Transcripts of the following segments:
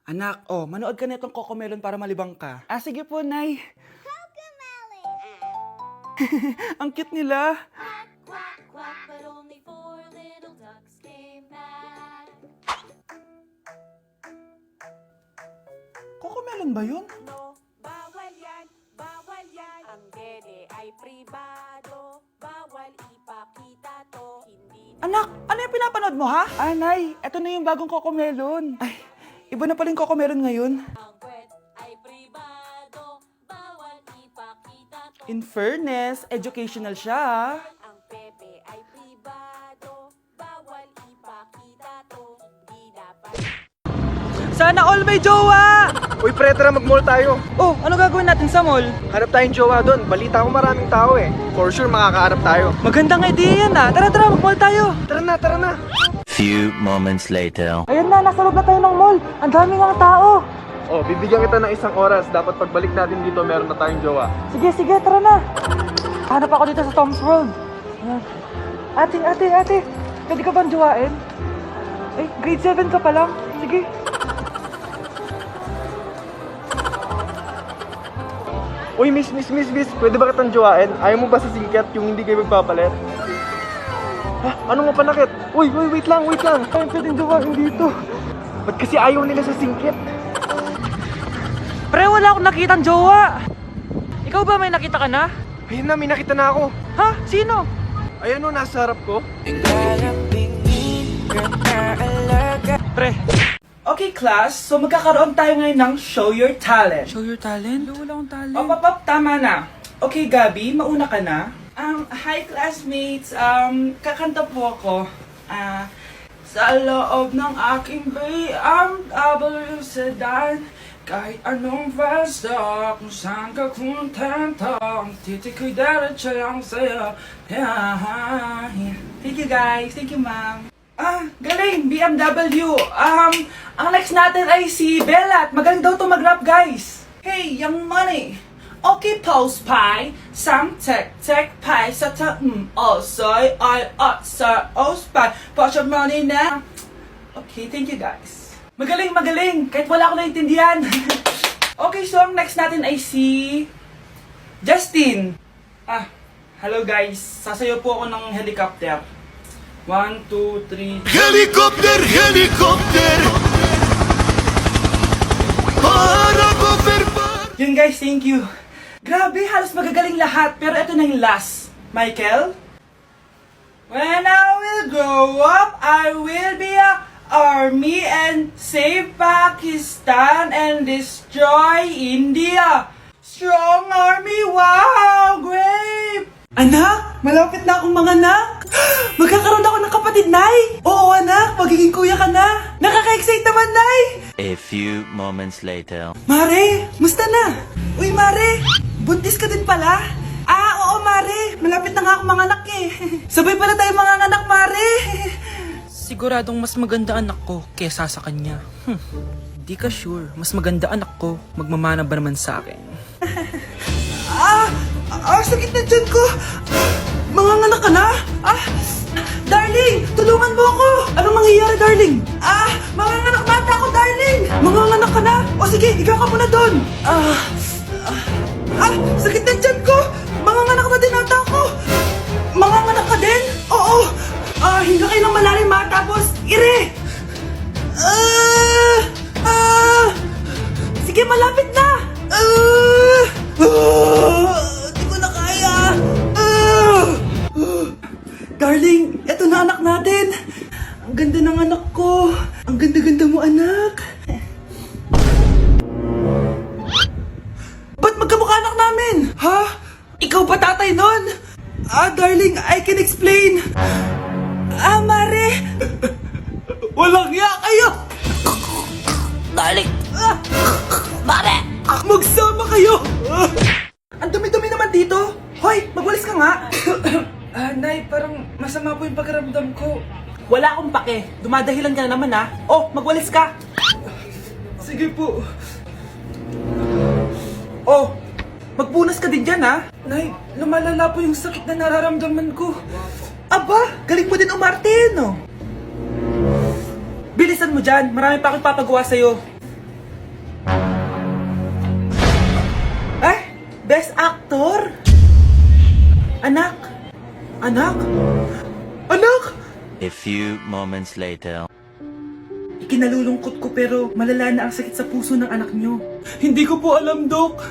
Anak, manood ka nitong Cocomelon para malibang ka. Ah, sige po, Nay. Ang cute nila. Quack, quack, but only four little ducks came back. Cocomelon ba yun? No, bawal yan, bawal yan. Ang dede ay pribado, bawal ipakita to. Hindi Anak, ano yung pinapanood mo, ha? Ah, Nay, eto na yung bagong Cocomelon. Ay, iba na pala yung Cocomelon ngayon. ang kwet ay pribado, bawal ipakita to. In fairness, educational siya, ha? Ang pepe ay pribado, bawal ipakita to. Hindi dapat. Sana all may jowa! Uy pre, tara mag-mall tayo. Oh, ano gagawin natin sa mall? Hanap tayong jowa doon. Balita ko maraming tao eh. For sure makakaharap tayo. Magandang idea yan, ha? Tara, mag-mall tayo. Tara na, tara na. Few moments later. Ayun na, nasa loob na tayo ng mall. Ang dami ng tao. Oh, bibigyan kita ng isang oras. Dapat pagbalik natin dito, meron na tayong jowa. Sige, tara na. Hanap ako dito sa Tom's World. Ayan. Ate, pwede ka bang jowain? Ay, grade 7 ka pa lang. Sige. Uy, miss, pwede ba kitang jowain? Ayaw mo ba sa singket yung hindi kayo magpapalit? Ha? Ano nga panakit? Uy, wait lang. Ay, pwedeng jowain dito. Ba't kasi ayaw nila sa singket? Pre, wala akong nakitang jowa. Ikaw ba may nakita ka na? Ayun na, may nakita na ako. Ha? Sino? Ayun o, nasa harap ko. Pre. Okay, class. So, magkakaroon tayo ngayon ng Show Your Talent. Show Your Talent? Wala akong talent. Pop, tama na. Okay, Gabi, mauna ka na. Hi, classmates. Kakanta po ako. Sa loob ng aking BMW sedan, kahit anong basta, kung saan ka kontento, ang titik ko'y diretso lang sa'yo. Thank you, guys. Thank you, ma'am. Galing! BMW! Ang next natin ay si Bellat. Magaling daw to mag-rap, guys. Hey, Young Money! Okay, post pie, sang tek pie, sa ta soy, sa pie, put your money na. Okay, thank you, guys. Magaling! Kahit wala ko naintindihan. Okay, so ang next natin ay si Justin. Hello guys. Sasayaw po ako ng helicopter. 1, 2, 3. Helicopter! Yun guys, thank you. Grabe, halos magagaling lahat. Pero ito na yung last. Michael? When I will grow up, I will be a army and save Pakistan and destroy India. Strong army, wow, great! Anak, malapit na akong manganak. Magkakaroon ako ng kapatid, Nay. Oo, anak, magiging kuya ka na. Nakaka-excite naman, Nay. A few moments later. Mare, musta na? Uy, Mare, buntis ka din pala? Oo, Mare, malapit na nga akong manganak eh. Sabay pala tayo manganganak, Mare. Siguradong mas maganda anak ko kesa sa kanya. Di ka sure, mas maganda anak ko, magmamana ba naman sa akin? Sakit na dyan ko. Manganganak ka na? Darling, tulungan mo ako. Anong mangyayari, darling? Manganganak bata ako, darling. Manganganak ka na? O sige, ikaw ka muna doon. Sakit na dyan ko. Manganganak na din ata ako. Manganganak ka din? Oo. Hinga kayo ng malalim ha, tapos ire. Sige, malapit na. Di ko na kaya. Darling, eto na anak natin. Ang ganda ng anak ko. Ang ganda-ganda mo, anak. Ba't magkamukha anak namin? Ha? Ikaw ba tatay nun? Darling, I can explain. Mare. Walang hiya kayo. Darling. Mare. Magsama kayo. Ang dumi-dumi naman dito. Hoy, magwalis ka nga. Nay, parang masama po yung pakiramdam ko. Wala akong pake. Dumadahilan ka na naman ha. Magwalis ka. Sige po. Magpunas ka din dyan ha. Nay, lumalala po yung sakit na nararamdaman ko. Aba, galing mo din umarte, no? Bilisan mo dyan. Marami pa akong papagawa sa'yo. Best Actor? Anak? Anak? Anak? A few moments later. Ikinalulungkot ko pero malala na ang sakit sa puso ng anak nyo. Hindi ko po alam, Dok.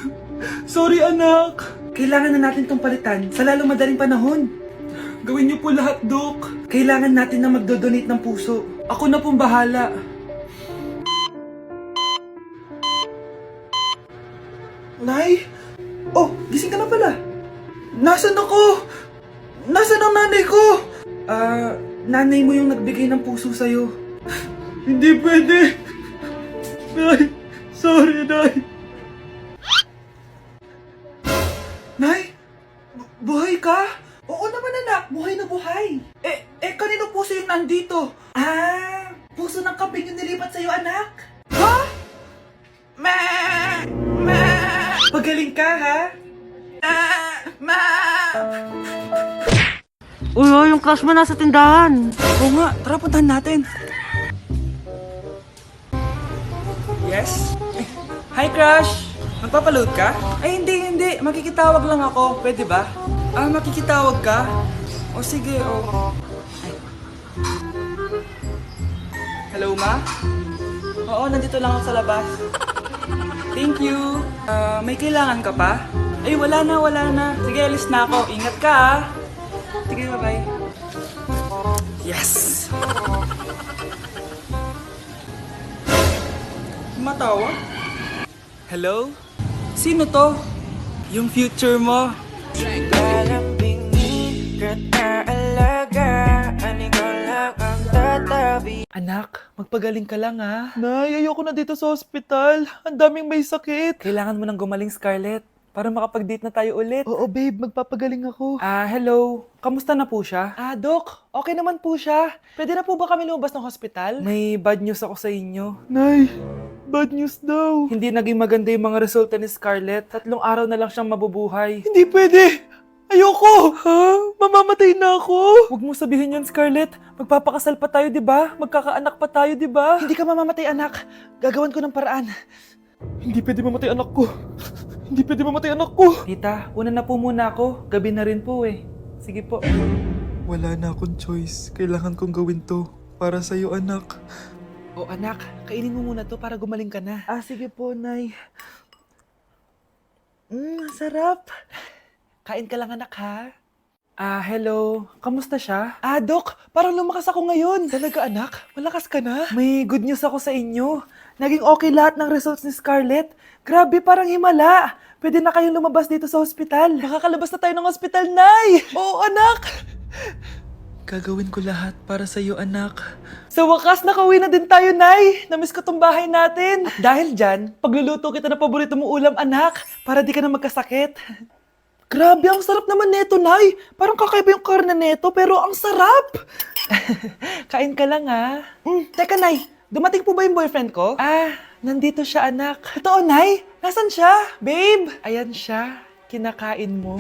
Sorry, anak. Kailangan na natin tong palitan sa lalong madaling panahon. Gawin niyo po lahat, Dok. Kailangan natin na magdodonate ng puso. Ako na pong bahala. Nay? Oh, gising ka na pala. Nasaan ako? Nasaan ang nanay ko? Nanay mo yung nagbigay ng puso sa'yo. Hindi pwede. Nay, sorry, Nay. Nay? Buhay ka? Oo naman, anak. Buhay na buhay. Kanino puso yung nandito? Puso ng kambing yung nilipat sa'yo, anak. Ha? Ma! Ma! Pagaling ka, ha? Ma! Uy, yung crush mo nasa tindahan. Oo nga, tara puntahan natin. Yes? Hi, crush! Magpapaload ka? Ay, hindi. Makikitawag lang ako. Pwede ba? Makikitawag ka? O sige, o. Hello, ma? Oo, nandito lang ako sa labas. Thank you. May kailangan ka pa? Ay, wala na. Sige, alis na ako. Ingat ka, ah. Sige, bye-bye. Yes! Matawa? Hello? Sino to? Yung future mo. Anak, magpagaling ka lang, ha? Nay, ayoko na dito sa ospital. Ang daming may sakit. Kailangan mo nang gumaling, Scarlett, para makapag-date na tayo ulit. Oo, babe. Magpapagaling ako. Hello. Kamusta na po siya? Doc. Okay naman po siya. Pwede na po ba kami lumabas ng hospital? May bad news ako sa inyo. Nay, bad news daw. Hindi naging maganda yung mga resulta ni Scarlett. 3 araw na lang siyang mabubuhay. Hindi pwede. Ayoko. Ha? Mamamatay na ako. Huwag mo sabihin yun, Scarlett. Magpapakasal pa tayo, di ba? Magkakaanak pa tayo, di ba? Hindi ka mamamatay, anak. Gagawan ko ng paraan. Hindi pwede mamatay anak ko. Hindi pwede mamatay anak ko. Tita, una na po muna ako. Gabi na rin po eh. Sige po. Wala na akong choice. Kailangan kong gawin to. Para sa'yo, anak. O anak, kainin mo muna to para gumaling ka na. Sige po, Nay. Sarap. Kain ka lang, anak, ha? Hello. Kamusta siya? Doc, parang lumakas ako ngayon. Talaga, anak? Malakas ka na? May good news ako sa inyo. Naging okay lahat ng results ni Scarlett. Grabe, parang himala. Pwede na kayong lumabas dito sa ospital. Makakalabas na tayo ng ospital, Nay! Oo, anak! Gagawin ko lahat para sa'yo, anak. Sa wakas, nakauwi na din tayo, Nay. Namiss ko tong bahay natin. At dahil dyan, pagluluto kita ng paborito mong ulam, anak, para di ka na magkasakit. Grabe, ang sarap naman neto, Nay. Parang kakaiba yung karne neto, pero ang sarap. Kain ka lang, ha? Teka, Nay. Dumating po ba yung boyfriend ko? Nandito siya, anak. Totoo, Nay? Nasaan siya? Babe! Ayan siya. Kinakain mo.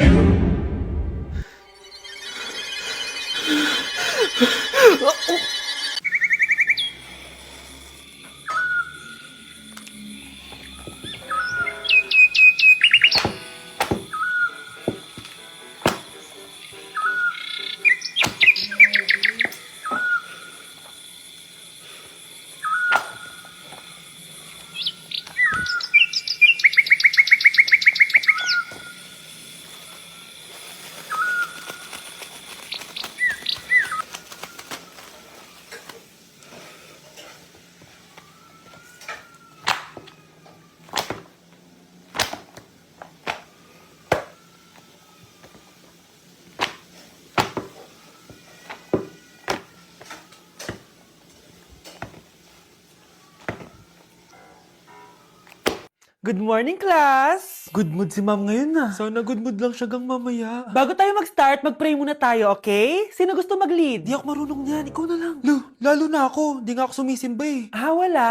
Good morning, class! Good mood si ma'am ngayon na. Sana good mood lang siya gang mamaya. Bago tayo mag-start, mag-pray muna tayo, okay? Sino gusto mag-lead? Di ako marunong niyan. Ikaw na lang. Lalo na ako. Di nga ako sumisimba eh. Wala.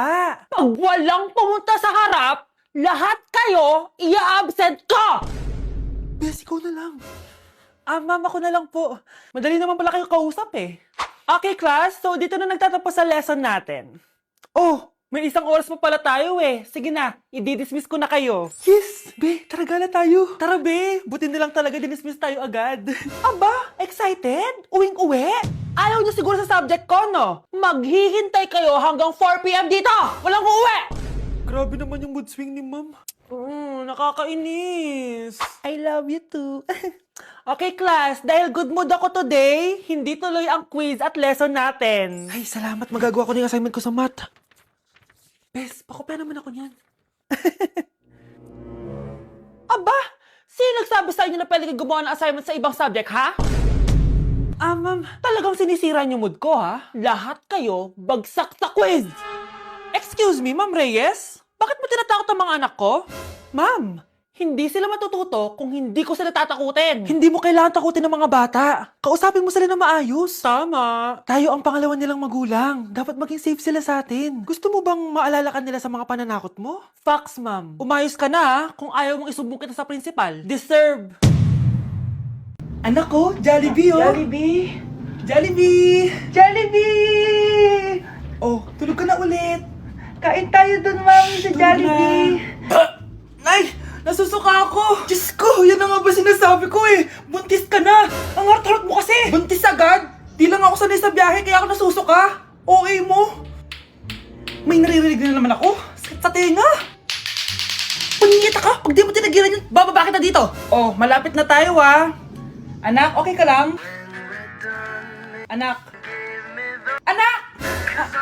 Pag walang pumunta sa harap, lahat kayo ia-absent ko! Bes, ikaw na lang. Mama ko na lang po. Madali naman pala kayo kausap eh. Okay, class. So, dito na nagtatapos sa lesson natin. Oh, May 1 oras pa pala tayo eh. Sige na, i-dismiss ko na kayo. Yes, be, tara gala tayo. Tara be, buti na lang talaga dinismiss tayo agad. Aba, excited? Uwing-uwi? Ayaw niyo siguro sa subject ko, no? Maghihintay kayo hanggang 4 p.m. dito! Walang uuwi! Grabe naman yung mood swing ni ma'am. Nakakainis. I love you too. Okay, class, dahil good mood ako today, hindi tuloy ang quiz at lesson natin. Ay, salamat. Magagawa ko na yung assignment ko sa math. Bes, pakopya naman ako niyan. Aba, sino nagsabi sa inyo na pwede kayo gumawa ng assignment sa ibang subject, ha? Ma'am. Talagang sinisira niyo mood ko, ha? Lahat kayo bagsak sa quiz! Excuse me, Ma'am Reyes? Bakit mo tinatakot ang mga anak ko? Ma'am, hindi sila matututo kung hindi ko sila tatakutin. Hindi mo kailangan takutin ng mga bata. Kausapin mo sila na maayos. Tama. Tayo ang pangalawa nilang magulang. Dapat maging safe sila sa atin. Gusto mo bang maalala ka nila sa mga pananakot mo? Facts, ma'am. Umayos ka na, ha? Kung ayaw mong isumbong kita sa principal. Deserve. Anak ko, Jollibee oh. Jollibee. Jollibee. Jollibee. Oh, tulog ka na ulit. Kain tayo dun, mami, sa Jollibee. Nay, nasusuka ako. Diyos ko, yan na nga ba sinasabi ko eh. Buntis ka na. Ang harot-harot mo kasi. Buntis agad? Di lang ako sanay sa biyahe, kaya ako nasusuka. Okay mo. May naririnig na naman ako. Sakit sa tenga. Punyeta ka. Pag di mo tinagilan yun, bababa kita dito. Oh, malapit na tayo ah. Anak, okay ka lang? Anak. Anak!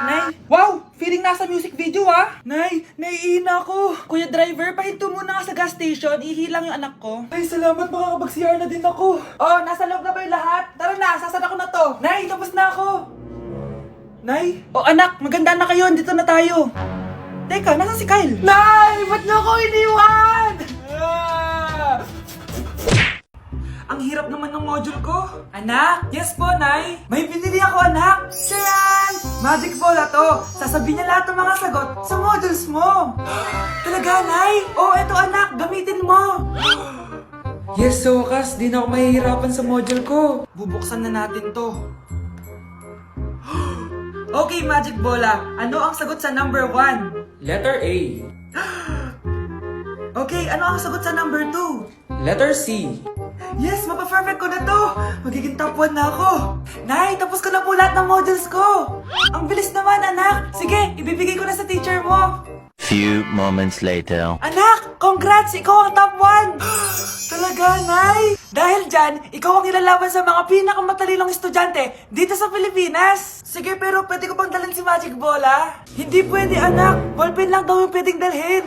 Nay, wow! Feeling nasa music video ah! Nay, naiihina ako! Kuya driver, pahinto muna nga sa gas station, ihilang yung anak ko. Ay, salamat, makakapag-CR na din ako. Oh, nasa loob na ba yung lahat? Tara na, sasana ko na to. Nay, tapos na ako. Nay? Oh anak, maganda na kayo, dito na tayo. Teka, nasan si Kyle? Nay, ba't niyo ako iniwan? Ang hirap naman ng module ko. Anak? Yes po, Nay. May binili ako, anak. Siya yan! Magic Bola to. Sasabihin niya lahat ng mga sagot sa modules mo. Talaga, Nay? Oh, eto anak. Gamitin mo. Yes, sa wakas. Di na ako mahihirapan sa module ko. Bubuksan na natin to. Okay, Magic Bola. Ano ang sagot sa number 1? Letter A. Okay, ano ang sagot sa number 2? Letter C. Yes, mapa-perfect ko na to! Magiging top 1 na ako! Nay, tapos ko na po lahat ng modules ko! Ang bilis naman, anak! Sige, ibibigay ko na sa teacher mo! Few moments later. Anak, congrats! Ikaw ang top 1! Talaga, Nay! Dahil dyan, ikaw ang ilalaban sa mga pinakamatalinong estudyante dito sa Pilipinas! Sige, pero pwede ko pang dalhin si Magic Bola? Hindi pwede, anak! Ballpen lang daw yung pwedeng dalhin!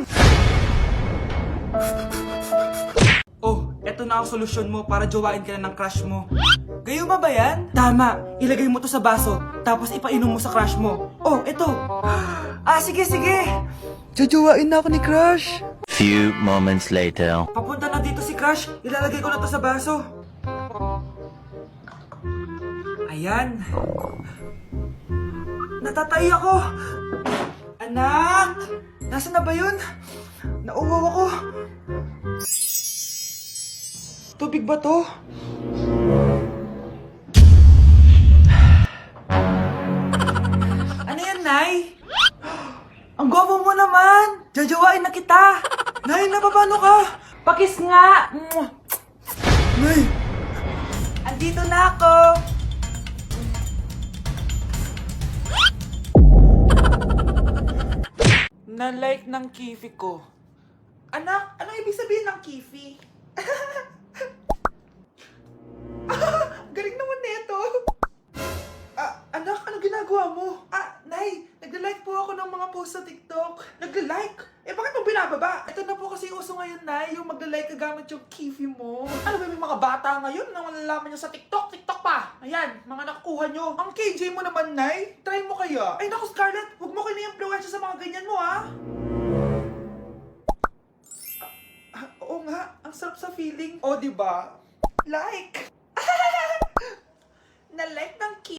Oh, eto na ang solusyon mo para jowain ka na ng crush mo. Gayuma ba yan? Tama, ilagay mo to sa baso, tapos ipainom mo sa crush mo. Oh, eto. Ah, sige, sige. Jojowain na ako ni crush. Few moments later. Papunta na dito si crush, ilalagay ko na to sa baso. Ayan. Natatay ako. Anak! Nasaan na ba yun? Nauwaw ako. Tubig ba to? Ano yan, Nay? Ang gwapo mo naman! Jajawain na kita! Nay, napapano ka? Pakis nga! Nay! Andito na ako! Na-like ng kifi ko. Anak, anong ibig sabihin ng kifi? Galing naman nito. Anak, ano ginagawa mo? Nay, nagla-like po ako ng mga post sa TikTok. Nagla-like? Bakit mo binababa? Ito na po kasi uso ngayon, Nay, yung magla-like ka gamit yung kifi mo. Ano ba yung mga bata ngayon na malalaman nyo sa TikTok? TikTok pa! Ayan, mga nakukuha nyo. Ang KJ mo naman, Nay. Try mo kaya. Ay, naku, Scarlett, huwag mo kayo na-influensya sa mga ganyan mo, ha? Oo nga, ang sarap sa feeling. O, diba? Like! Na-like ng